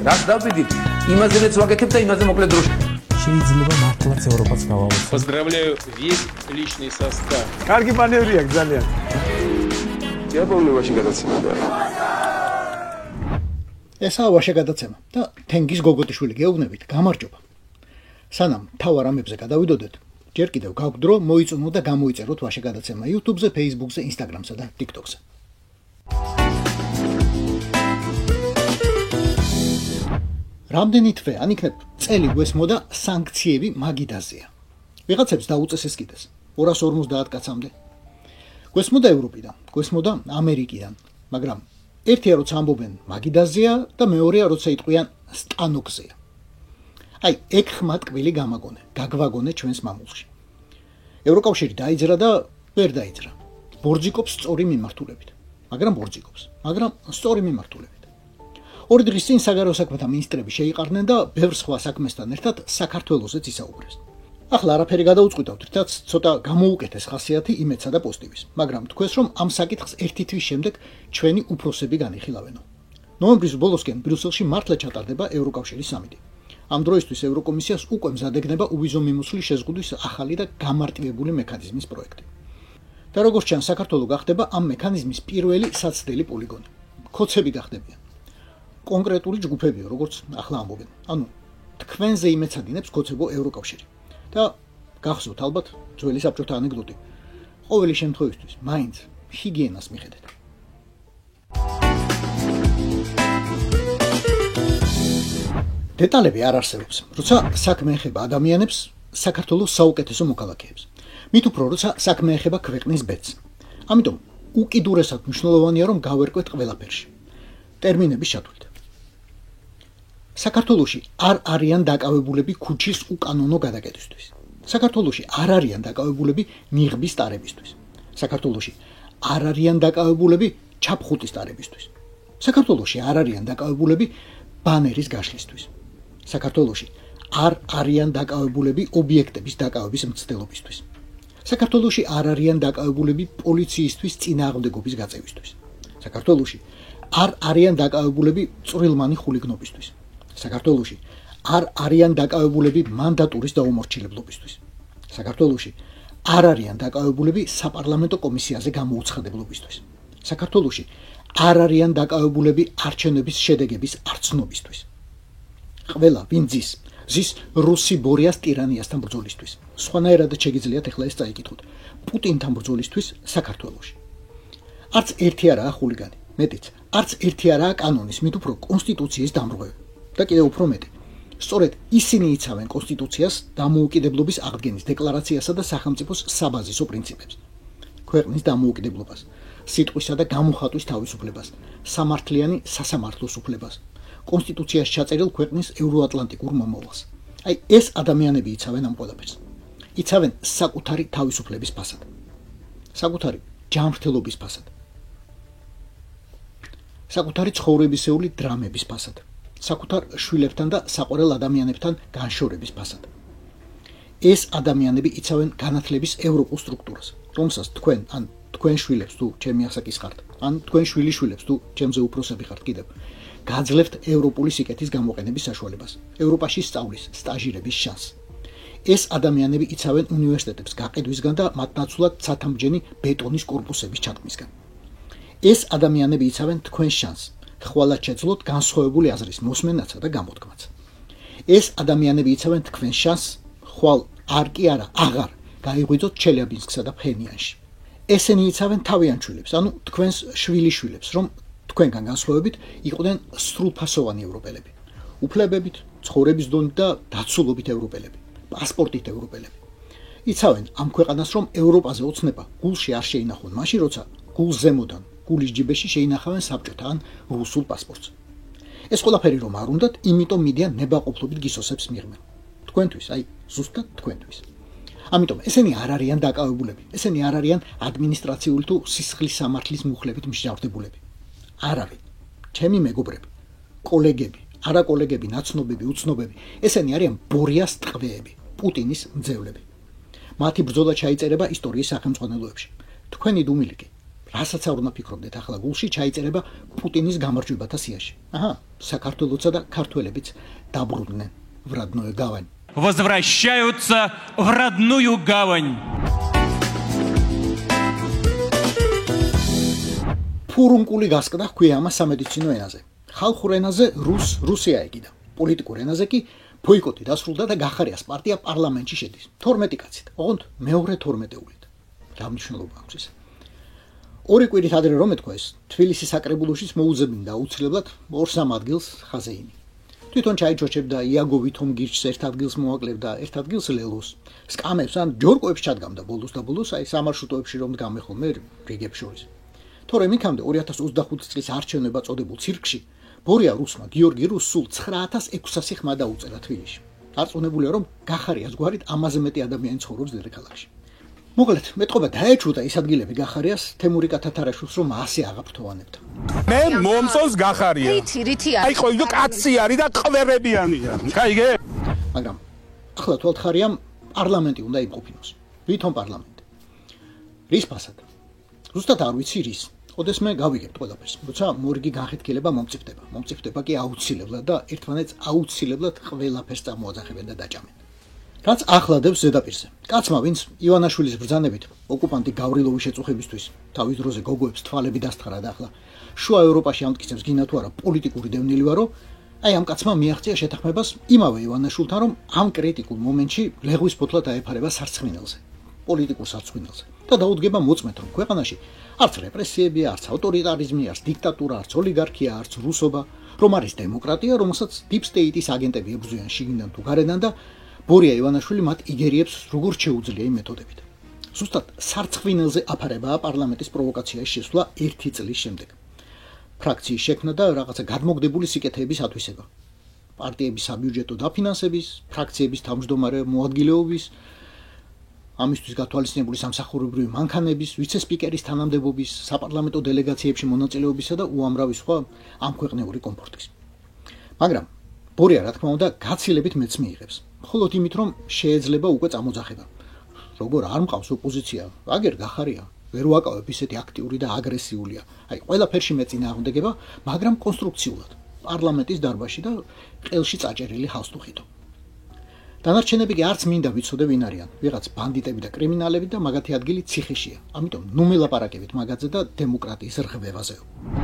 რას დავიდით, იმაზეც ვაკეთებ და იმაზე მოკლედ დროში. შეიძლება მართლაც ევროპაც გავავოთ. Поздравляю весь личный состав. კარგი მანევრია ძალიან. Диаболнывაში გადაცემა. ესაა ვაშე გადაცემა და თენგის გოგოტიშვილი გეუბნებით, გამარჯობა. სანამ თავარ ამებზე გადავიდოდეთ, ჯერ კიდევ გაგვთ დრო მოიწონოთ და გამოიწეროთ ვაშე გადაცემა YouTube-ზე, Facebook-ზე, Instagram-სა და TikTok-ზე. რამდენი თვე ან იქნებ წელი გვესმოდა სანქციები მაგიდაზეა. ვიღაცებს დაუწეს ეს კიდეს 250 კაცამდე. გვესმოდა ევროპიდან, გვესმოდა ამერიკიდან, მაგრამ ერთია როცა ამბობენ მაგიდაზეა და მეორეა როცა იტყვიან სტანოქზეა. აი, ეგ ხმა ტკბილი გამაგონე, გაგვაგონე ჩვენს მამულში. ევროკავშირი დაიძრა და ვერ დაიძრა. ბორძიკობს სწორი მიმართულებით, მაგრამ ბორძიკობს, მაგრამ სწორი მიმართულებით. ორი დღის წინ საგარეო საქმეთა მინისტრები შეიყარნენ და ბევრ სხვა საქმესთან ერთად საქართველოსეც ისაუბრეს. ახლა არაფერი გადაუწყვიტავთ, რითაც ცოტა გამოუკეთეს ხასიათი იმეცსა და პოსტივის, მაგრამ თქვენს რომ ამ საკითხს ერთი თვის შემდეგ ჩვენი უფროსები განიხილავენო. ნოემბრის ბოლოსკენ ბრიუსელში მართლა ჩატარდება ევროკავშირის სამიტი. ამ დროისთვის ევროკომისიას უკვე მზადეგნება უვიზო მიმოსვლის შეზღუდვის ახალი და გამარტივებული მექანიზმის პროექტი. და როგორც ჩანს, საქართველო გახდება ამ მექანიზმის პირველი საცდელი პოლიგონი. ქოცები გახდებიან. კონკრეტული ჯგუფებია, როგორც ახლა ამბობენ. ანუ თქვენზე იმეცადინებს ქოცებო ევროკავშირი. და გახსოვთ ალბათ ძველი საბჭოთა ანეკდოტი. ყოველი შემთხვევისთვის მაინც ჰიგიენას მიხედეთ. დეტალები არ არსებობს, როცა საქმე ეხება ადამიანებს, საქართველოს საუკეთესო მოქალაქეებს. მით უფრო როცა საქმე ეხება ქვეყნის ბედს. ამიტომ უკიდურესად მნიშვნელოვანია რომ გავერკვეთ ყველაფერში. ტერმინების ჩათვლით. საქართველოში არ არიან დაკავებულები ქუჩის უკანონო გადაკეთებისთვის. საქართველოში არ არიან დაკავებულები ნიღბის ტარებისთვის. საქართველოში არ არიან დაკავებულები ჩაფხუტის ტარებისთვის. საქართველოში არ არიან დაკავებულები ბანერის გაშლისთვის. საქართველოში არ არიან დაკავებულები ობიექტების დაკავების მცდელობისთვის. საქართველოში არ არიან დაკავებულები პოლიციისთვის წინააღმდეგობის გაწევისთვის. საქართველოში არ არიან დაკავებულები წვრილმანი ხულიგნობისთვის. საქართველოში არ არიან დაკავებულები მანდატურის დაუმორჩილებლობისთვის. საქართველოში არ არიან დაკავებულები საპარლამენტო კომისიაზე გამოუცხადებლობისთვის. საქართველოში არ არიან დაკავებულები არჩევნების შედეგების არცნობისთვის. ყველა ვინ ზის რუსი ბორიას ტირანიასთან ბრძოლისთვის. სხვანაირადაც შეგიძლიათ ახლა ეს წაიკითხოთ. პუტინთან ბრძოლისთვის საქართველოში. არც ერთი არაა ხულიგანი, მეტიც, არც ერთი არაა კანონის, მით უფრო კონსტიტუციის დამრღვევი. და კიდევ უფრო მეტი. სწორედ ისინი იცავენ კონსტიტუციას, დამოუკიდებლობის აღდგენის დეკლარაციასა და სახელმწიფოს საბაზისო პრინციპებს. ქვეყნის დამოუკიდებლობას, სიტყვისა და გამოხატვის თავისუფლებას, სამართლიანი სასამართლოს უფლებას, კონსტიტუციაში ჩაწერილ ქვეყნის ევროატლანტიკურ მომავალს. აი ეს ადამიანები იცავენ ამ ყველაფერს. იცავენ საკუთარი თავისუფლების ფასად. საკუთარი ჯანმრთელობის ფასად. საკუთარი ცხოვრებისეული დრამების ფასად. საკუთარ შვილებთან და საყვარელ ადამიანებთან განშორების ფასად. ეს ადამიანები იცავენ განათლების ევროპულ სტრუქტურას, რომელსაც თქვენ ან თქვენ შვილებს თუ ჩემი ასაკის ხართ, ან თქვენ შვილიშვილებს თუ ჩემზე უფროსები ხართ კიდევ, გაძლევთ ევროპული სიკეთის გამოყენების საშუალებას, ევროპაში სწავლის, სტაჟირების შანსს. ეს ადამიანები იცავენ უნივერსიტეტებს გაყიდვისგან და მათ ნაცვლად ცათამბჯენი ბეტონის კორპუსების ჩატქმისგან. ეს ადამიანები იცავენ თქვენს შანსს. ხვალად შეძლოთ განსხვავებული აზრის მოსმენაცა და გამოთქმაც. ეს ადამიანები იცავენ თქვენს შანსს, ხვალ არ კი არა, აღარ გაიღვიძოთ ჩელიაბინსკსა და ფხენიანში. ესენი იცავენ თავიანთ შვილებს, ანუ თქვენს შვილიშვილებს, რომ თქვენგან განსხვავებით იყვნენ სრულფასოვანი ევროპელები, უფლებებით, ცხოვრების დონით და დაცულობით ევროპელები, პასპორტით ევროპელები. იცავენ ამ ქვეყანას, რომ ევროპაზე ოცნება გულში არ შეინახონ, მაშინ როცა გულს ზემოდან გულის ჯიბეში შეინახავენ საბჭოთა ან რუსულ პასპორტს. ეს ყველაფერი რომ არ უნდათ, იმიტომ მიდიან ნებაყოფლობით გისოსებს მიღმენ. თქვენთვის, აი, ზუსტად თქვენთვის. ამიტომ ესენი არ არიან დაკავებულები, ესენი არ არიან ადმინისტრაციული თუ სისხლის სამართლის მუხლებით მსჯავრდებულები. არავინ, ჩემი მეგობრები, კოლეგები, არა კოლეგები, ნაცნობები, უცნობები, ესენი არიან ბორიას ტყვეები, პუტინის მძევლები. მათი ბრძოლა ჩაიწერება ისტორიის სახელმძღვანელოებში. თქვენი დუმილიკი რასაც არ უნდა ფიქრობდეთ, ახლა გულში ჩაიწერება პუტინის გამარჯვებათა სიაში. აჰა, საქართველოსა და ქართველებიც დაბრუნდნენ в родную гавань. Возвращаются в родную гавань. ფურუნკული გასკდა ჰქვია ამას სამედიცინო ენაზე. ხალხურ ენაზე რუსია ეკიდა. პოლიტიკურ ენაზე კი ბოიკოტი დასრულდა და გახარიას პარტია პარლამენტში შედის. 12 კაცით, ოღონდ მეორე 12-ულით. რა მნიშვნელობა აქვს ეს? ორი კვირით ადრე რომ ეთქვა ეს, თბილისის საკრებულოშიც მოუძებნდა აუცილებლად 2-3 ადგილს ხაზეინი. თვითონ ჩაიჩოჩებდა იაგოვით ომგირჩს ერთ ადგილს მოაკლებდა, ერთ ადგილს ლელოს. სკამებს ან ჯორკოებს ჩადგამდა ბოლოს და ბოლოს აი სამარშრუტოებში რომ დგამე ხოლმე რიგებს შორის. თორემ იქამდე 2025 წლის არჩევნება წოდებულ ცირკში ბორია რუსმა გიორგი რუსს სულ 9600 ხმა დაუწერა თბილისში. არწმუნებულია რომ გახარიას გვარით ამაზე მეტი ადამიანი ცხოვრობს დედაქალაქში. მოკლედ, მეტყობა დაეჩუდა ის ადგილები გახარიას თემურიკა თათარაშვილს რომ ასე აღაფრთოვანებდა. მე მომწონს გახარია. რითი აი ყოველდღე კაცი არის და ყვერებიანია. გაიგე? მაგრამ ახლა თვალთხარიამ პარლამენტი უნდა იმყოფინოს. ვითომ პარლამენტი? რის ფასად? ზუსტად არ ვიცი რის. ოდესმე გავიგებთ ყველაფერს. როცა მორგი განხეთქილება მომწიფდება. მომწიფდება კი აუცილებლად და ერთმანეთს აუცილებლად ყველაფერს წამოაძახებენ და დაჭამენ. რაც ახლადებს ზედაპირზე. კაცმა, ვინც ივანაშვილის ბრძანებით ოკუპანტი გავრილოვის შეწუხებისთვის თავის დროზე გოგოებს თვალები დასთხარა და ახლა შუა ევროპაში ამტკიცებს გინა თუ არა პოლიტიკური დევნილი ვარო, აი ამ კაცმა მიაღწია შეთანხმებას იმავე ივანაშვილთან, რომ ამ კრიტიკულ მომენტში ლეღვის ფოთლა დაეფარება სარცხინელზე, პოლიტიკურ სარცხინელზე და დაუდგება მოწმეთ, რომ ქვეყანაში არც რეპრესიებია, არც ავტორიტარიზმი, არც დიქტატურა, არც ოლიგარქია, არც რუსობა, რომ არის დემოკრატია, რომელსაც deep state-ის აგენტები ებრძვიან შიგნიდან თუ გარედან და ბორია ივანაშვილი მათ იგერიებს როგორც შეუძლია იმ მეთოდებით. ზუსტად სარცხინელზე აფარებაა პარლამენტის პროვოკაციაში შესვლა 1 წლის შემდეგ. ფრაქციის შექმნა და რაღაცა გადმოგდებული სიკეთეების ათვისება. პარტიების საბიუჯეტო დაფინანსების, ფრაქციების თავმჯდომარე მოადგილეობის, ამისთვის გათვალისწინებული სამსახურებრივი მანქანების, ვიცე-სპიკერის თანამდებობის, საპარლამენტო დელეგაციებში მონაწილეობისა და უამრავი სხვა ამქვეყნიური კომფორტის. მაგრამ ბორია რა თქმა უნდა გაცილებით მეც მიიღებს. მხოლოდ იმით რომ შეეძლება უკვე წამოძახება. როგორ არ მყავს ოპოზიცია, აგერ გახარია, ვერ ვაკავებ ისეთი აქტიური და აგრესიულია. აი ყველაფერში მეწინააღმდეგება, მაგრამ კონსტრუქციულად. პარლამენტის დარბაზში და ყელში წაჭერილი ხალხსტუხითო. დანარჩენები კი არც მინდა ვიცოდე ვინ არიან, ვიღაც ბანდიტები და კრიმინალები და მაგათი ადგილი ციხეშია. ამიტომ ნუ მელაპარაკებით მაგაზე და დემოკრატიის რღვევაზეო.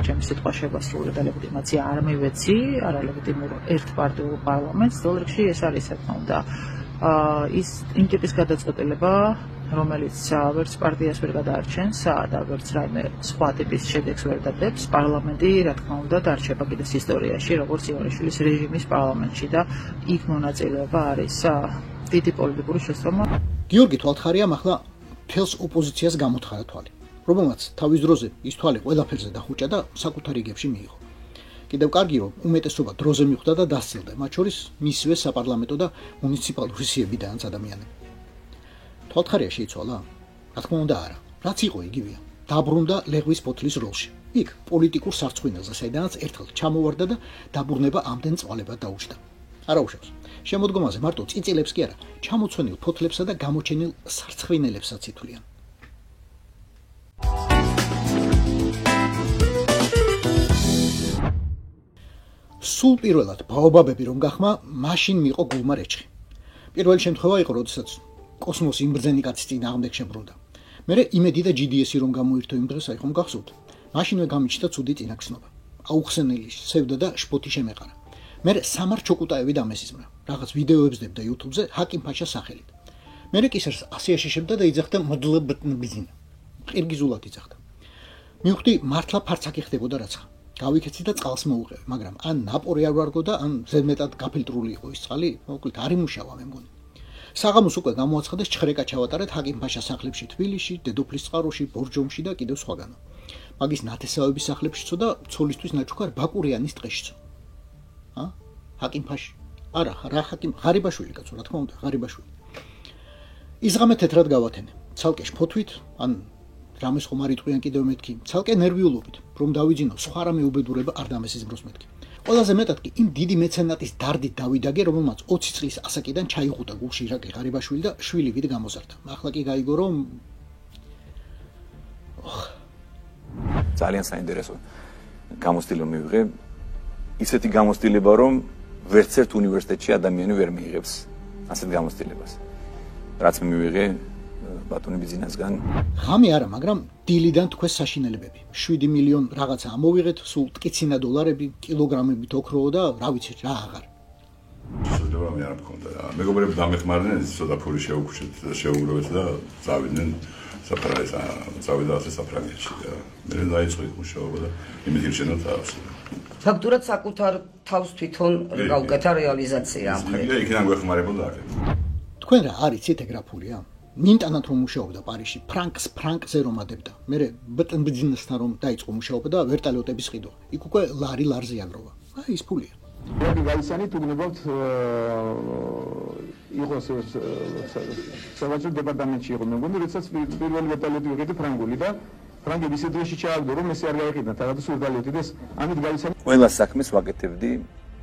ჩემი სიტყვა შევასრულე და ლეგიტიმაცია არ მივეცი, არალეგიტიმურ ერთპარტიულ პარლამენტს, ძველ რიგში ეს არის რა თქმა უნდა ის იმ ტიპის გადაწყვეტილება, რომელიც ვერც პარტიას ვერ გადაარჩენს და ვერც რაიმე სხვა ტიპის შედეგს ვერ დადებს, პარლამენტი რა თქმა უნდა დარჩება კიდეც ისტორიაში, როგორც ივანაშვილის რეჟიმის პარლამენტში და იქ მონაწილეობა არის დიდი პოლიტიკური შესწავლა. გიორგი თვალთხარიამ ახლა მთელს ოპოზიციას გამოთხარა თვალი, რომელმაც თავის დროზე ის თვალი ყველაფერზე დახუჭა და საკუთარ რიგებში მიიღო. კიდევ კარგი რომ უმეტესობა დროზე მიხვდა და დასცილდა, მათ შორის მისვე საპარლამენტო და მუნიციპალური სიებიდანაც ადამიანები. თვალთხარია შეიცვალა? რა თქმა უნდა არა. რაც იყო იგივეა. დაბრუნდა ლეღვის ფოთლის როლში. იქ პოლიტიკურ სარცხინელზე, საიდანაც ერთხელ ჩამოვარდა და დაბრუნება ამდენ წვალებად დაუჭდა. არა უშავს. შემოდგომაზე მარტო წიწილებს კი არა, ჩამოცვენილ ფოთლებსა და გამოჩენილ სარცხინელებსაც ითვლიან. სულ პირველად ბაობაბები რომ გახმა, მაშინ მიიღო გულმა რეჩხი. პირველი შემთხვევა იყო, როდესაც კოსმოსი იმ ბრძენი კაცის წინააღმდეგ შებრუნდა. მერე იმედი და GDS-ი რომ გამოირთო იმ დღეს, აი ხომ გახსოვთ? მაშინვე გამიჩნდა ცუდი წინახსნობა. აუხსენელი სევდა და შპოთი შემეყარა. მერე სამარ ჩოკუტაევი დამესიზმრა. რაღაც ვიდეოებს დებდა YouTube-ზე ჰაკიმ-ფაშას სახელით. მერე კისერს ასიაში შეებდა და იძახდა მოდლბტნბიზინა. ყირგიზულად იძახდა. მივხვდი მართლა ფარცაკი ხდებოდა რაცა. გავიქეცი და წყალს მოუყევი, მაგრამ ან ნაპორი არ ვარგო და ან ზედმეტად გაფილტრული იყო ის წყალი, მოკლედ არ იმუშავა მე მგონი. საღამოს უკვე გამოაცხადეს ჩხრეკა ჩავატარეთ ჰაკიმ-ფაშას სახლებში თბილისში, დედოფლის წყაროში, ბორჯომში და კიდევ სხვაგანო. მაგის ნათესავების სახლებშიცო და ცოლისთვის ნაჩუქარ ბაკურიანის ტყეშიცო. ჰაკიმ-ფაში? არა, რა ჰაკიმ, ღარიბაშვილი კაცო, რა თქმა უნდა, ღარიბაშვილი. იზღამე თეთრად გავათენე, ცალკე შფოთვით, ან რამეს ხომ არ იტყვიან კიდევ მეთქი, ცალკე ნერვიულობით, რომ დავიძინო სხვა რამე უბედურება არ დამესიზმროს მეთქი. ყველაზე მეტად კი იმ დიდი მეცენატის დარდით დავიდაგე, რომელმაც 20 წლის ასაკიდან ჩაიღუდა გულში ირაკლი ღარიბაშვილი და შვილი ვით გამოზარდა. ახლა კი გაიგო, რომ ძალიან საინტერესო გამოცდილება მივიღე. ისეთი გამოცდილება, რომ ვერც ერთ უნივერსიტეტში ადამიანი ვერ მიიღებს ასეთ გამოცდილებას. რაც მივიღე ბატონი ბიზნესგან. ღამე არა, მაგრამ დილიდან თქვენ საშინელებები. 7 მილიონი რაღაცა ამოვიღეთ, სულ ტკიცინა დოლარები, კილოგრამებით ოქრო და რა ვიცი რა აღარ. შეიძლება მე არ მქონდა რა. მეგობრები დამეხმარნენ, ცოტა ფული შეუგროვეთ და წავიდნენ წავიდა ასე საფრანგეთში და მე დაიწყო მუშაობა და იმით ირჩენა თავს. ფაქტურად საკუთარ თავს თვითონ გავუკეთა რეალიზაცია ამ ხერხი. იქიდან გვეხმარებოდა აქ. თქვენ რა არიცით ეგ რა ფულია? ნინტანად რომ მუშაობდა პარიზში, ფრანკზე რომ ადებდა. მე ბტნ ბიზნესთან რომ დაიწყო მუშაობა და ვერტალიოტების ყიდვა. იქ უკვე ლარზე აგროვა. აი ის ფულია. მე გაიცანით უგნებავთ იყოს სავაჭრო დეპარტამენტში იყო მეგონი, როდესაც პირველი ვერტალიოტი ვიყიდე ფრანგული და ფრანგები ისე დროში ჩააგდო, რომ ესე არ გაიყიდათ, რაღაც ვერტალიოტი და ამით გაიცანით. ყველა საქმეს ვაკეთებდი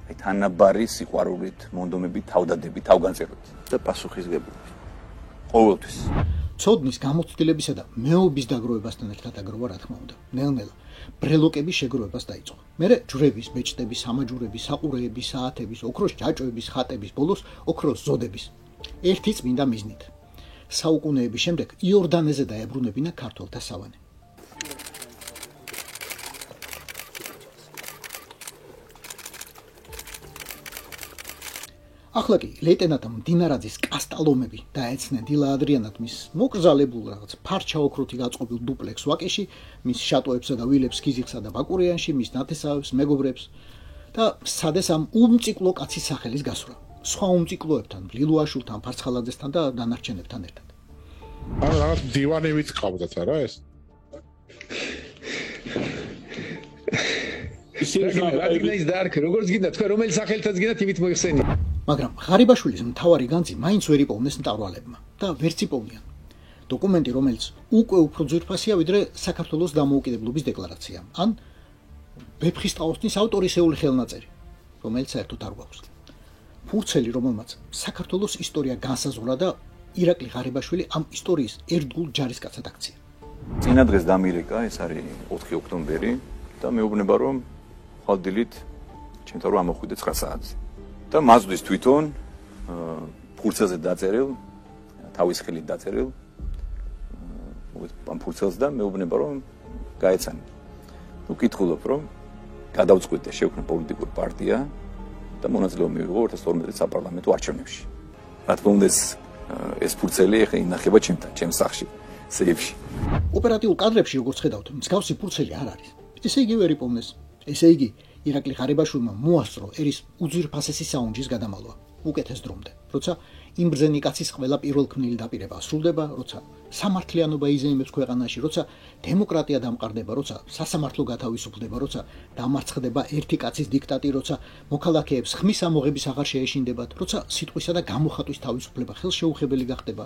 აი თანაბარი სიყვარულით, მონდომებით, თავდადებით, თავგანწირვებით და პასუხისგებლობით. ყოველთვის. ცოდნის გამოცდილებისა და მეობის დაგროვებასთან ერთად აგროვა რა თქმა უნდა. ნელ-ნელა ბრელოკების შეგროვებას დაიწყო. მერე ჯვრების, ბეჭდების, სამაჯურების, საყურეების, საათების, ოქროს ჯაჭვების, ხატების, ბოლოს ოქროს ზოდების. ერთი წმინდა მიზნით. საუკუნეების შემდეგ იორდანეზე დაებრუნებინა ქართველთა სავანე. ახლა კი ლეიტენანტ მდინარაძის კასტალომები დაეცნენ დილა ადრიანად მის მოკრძალებულ რაღაც ფარჩა ოქროთი გაწყობილ დუპლექს ვაკეში, მის შატოებსა და ვილებს ქიზიხსა და ბაკურიანში, მის ნათესავებს, მეგობრებს და სადეს ამ უმციკლო კაცის სახელის გასვრა. სხვა უმციკლოებთან, ლილუაშულთან, ფარცხალაძესთან და დანარჩენებთან ერთად. ანუ რაღაც დივანებიც ყავდათ არა ეს? ის დაარქე, როგორც გინდა, თქვენ რომელი სახელითაც გინდათ, იმით მოიხსენიათ. მაგრამ ღარიბაშვილის მთავარი განძი მაინც ვერ იპოვნეს მტავრალებმა და ვერც იპოვნიან. დოკუმენტი, რომელიც უკვე უფრო ძვირფასია, ვიდრე საქართველოს დამოუკიდებლობის დეკლარაცია, ან ვეფხისტყაოსნის ავტორისეული ხელნაწერი, რომელიც საერთოდ არ გვაქვს. ფურცელი, რომელმაც საქართველოს ისტორია განსაზღვრა და ირაკლი ღარიბაშვილი ამ ისტორიის ერთგულ ჯარისკაცად აქცია. წინა დღეს დამირეკა, ეს არის 4 ოქტომბერი და მეუბნება რომ ხალდილით ჩემთან რომ ამოხვიდე 9 საათზე. და მასვლის თვითონ ფურცელზე დაწერილ, თავის ხელით დაწერილ ამ ფურცელს და მეუბნება რომ გაეცანი. ვკითხულობ რომ გადავწყვიტე შევქმნე პოლიტიკური პარტია და მონაწილეობა მივიღო 2012 წლის საპარლამენტო არჩევნებში. რა თქმა უნდა ეს ფურცელი ახლა ინახება ჩემს სახლში, სეიფში. ოპერატიულ კადრებში როგორც ხედავთ, მსგავსი ფურცელი არ არის. ესე იგი ვერ იპოვნეს. ესე იგი ირაკლი ღარიბაშვილმა მოასწრო ერის უძვირფასესი საუნჯის გადამალვა უკეთეს დრომდე, როცა იმბრძენი კაცის ყველა პირველქმნილი დაპირება სრულდება, როცა სამართლიანობა იზეიმებს ქვეყანაში, როცა დემოკრატია დამყარდება, როცა სასამართლო გათავისუფლდება, როცა დამარცხდება ერთი კაცის დიქტატი, როცა მოქალაქეებს ხმის ამოღების აღარ შეეშინდებათ, როცა სიტყვისა და გამოხატვის თავისუფლება ხელშეუხებელი გახდება,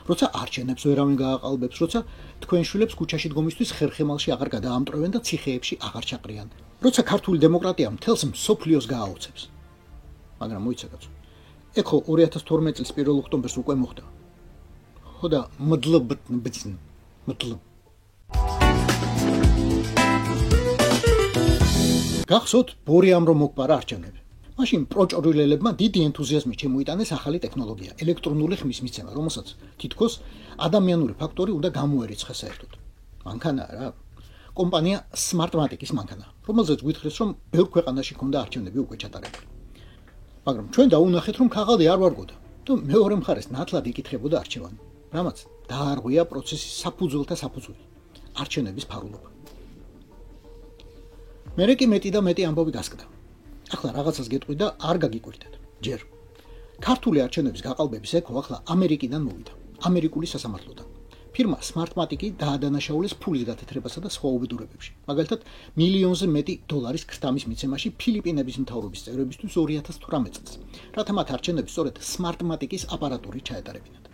როცა არჩევნებს ვერავინ გააყალბებს, როცა თქვენ შვილებს ქუჩაში დგომისთვის ხერხემალში აღარ გადაამტვრევენ და ციხეებში აღარ ჩაყრიან, როცა ქართული დემოკრატია მთელს მსოფლიოს გააოცებს. მაგრამ მოიცადეთ, ეხო 2012 წლის 1 ოქტომბერს უკვე მოხდა. ხო და მადლობ. გახსოვთ ბორიამ რომ მოგპარა არჩევნები. მაშინ პროჭრილელებმა დიდი ენთუზიაზმით შემოიტანეს ახალი ტექნოლოგია, ელექტრონული ხმის მიცემა, რომელსაც თითქოს ადამიანური ფაქტორი უნდა გამოერიცხეს საერთოდ. მანქანა რა. კომპანია Smartmatic-ის მანქანა, რომელზეც გვითხრეს რომ ბევრ ქვეყანაში ქონდა არჩევნები უკვე ჩატარებული. მაგრამ ჩვენ დაუნახეთ რომ ქაღალდი არ ვარგოდა და მეორე მხარეს ნათლად იკითხებოდა არჩევანი, რამაც დაარღვია პროცესის საფუძველთა საფუძველი, არჩევნების ფარულობა. მერე კი მეტი და მეტი ამბავი გასკდა. ახლა რაღაცას გეტყვი და არ გაგიკვირდეთ. ჯერ ქართული არჩევნების გაყალბების ეკო ახლა ამერიკიდან მოვიდა, ამერიკული სასამართლოდან. ფირმა Smartmatic-ი დაადანაშაულეს ფულის გათეთრებასა და სხვა უბედურებებში. მაგალითად, მილიონზე მეტი დოლარის ქრთამის მიცემაში ფილიპინების მთავრობის წევრებისთვის 2018 წელს, რათა მათ არჩევნები სწორედ Smartmatic-ის აპარატურით ჩაეტარებინათ.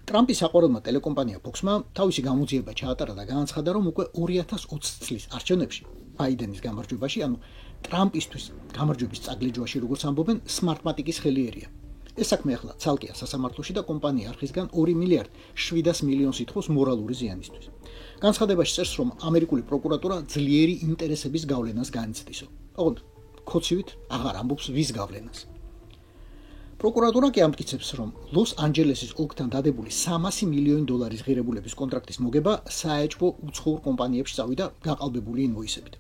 ტრამპის საყვარელმა ტელეკომპანია Fox-მა თავისი გამოძიება ჩაატარა და განაცხადა, რომ უკვე 2020 წლის არჩევნებში ბაიდენის გამარჯვებაში, ანუ ტრამპისთვის გამარჯვების წაგლიჯვაში, როგორც ამბობენ, Smartmatic-ის ხელი ერია. ეს საქმე ახლა ცალკეა სასამართლოში და კომპანია არხისგან 2 მილიარდ 700 მილიონს ითხოვს მორალური ზიანისთვის. განცხადებაში წერს, რომ ამერიკული პროკურატურა ძლიერი ინტერესების გავლენას განიცდისო. ოღონდ ხოცივით აღარ ამბობს ვის გავლენას. პროკურატურა კი ამტკიცებს, რომ ლოს-ანჯელესის ოლქთან დადებული 300 მილიონი დოლარის ღირებულების კონტრაქტის მოგება საეჭვო უცხოურ კომპანიებში წავიდა გაყალბებული ინვოისებით.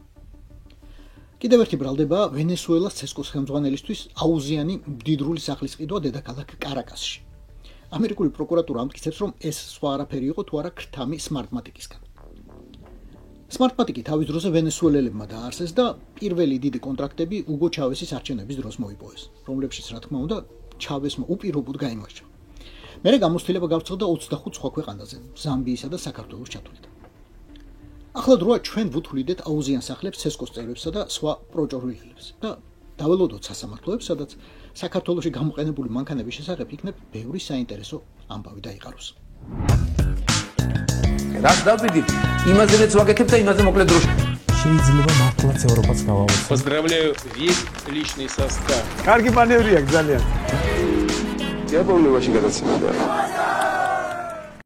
კიდევ ერთი ბრალდება ვენესუელას ცესკოს ხელმძღვანელისთვის აუზიანი მდიდრული სახლის ყიდვა დედაქალაქ კარაკასში. ამერიკული პროკურატურა ამტკიცებს, რომ ეს სხვა არაფერი იყო თუ არა ქრთამი სმარტმატიკისგან. სმარტმატიკი თავის დროზე ვენესუელელებმა დააარსეს და პირველი დიდი კონტრაქტები უგო ჩავესის არჩევნების დროს მოიპოვეს, რომლებშიც რა თქმა უნდა ჩავესმა უპირობოდ გაიმარჯვა. მერე გამოცდილება გავრცელდა 25 სხვა ქვეყანაზე, ზამბიისა და საქართველოს ჩათვლით. ახლა დროა ჩვენ ვუთვლიდეთ აუზიან სახლებს, ცესკოს წევრებსა და სხვა პროჭორვილებს და დაველოდოთ სასამართლოებს, სადაც საქართველოში გამოყენებული მანქანების შესახებ იქნებ ბევრი საინტერესო ამბავი დაიყაროს. რაც დავიდით, იმაზეც ვაკეთებ და იმაზე მოკლედ დროში. შეიძლება მართლაც ევროპაც გავავოცოთ. Поздравляю весь личный состав. კარგი მანევრია ძალიან. Я помню, очень гадаться.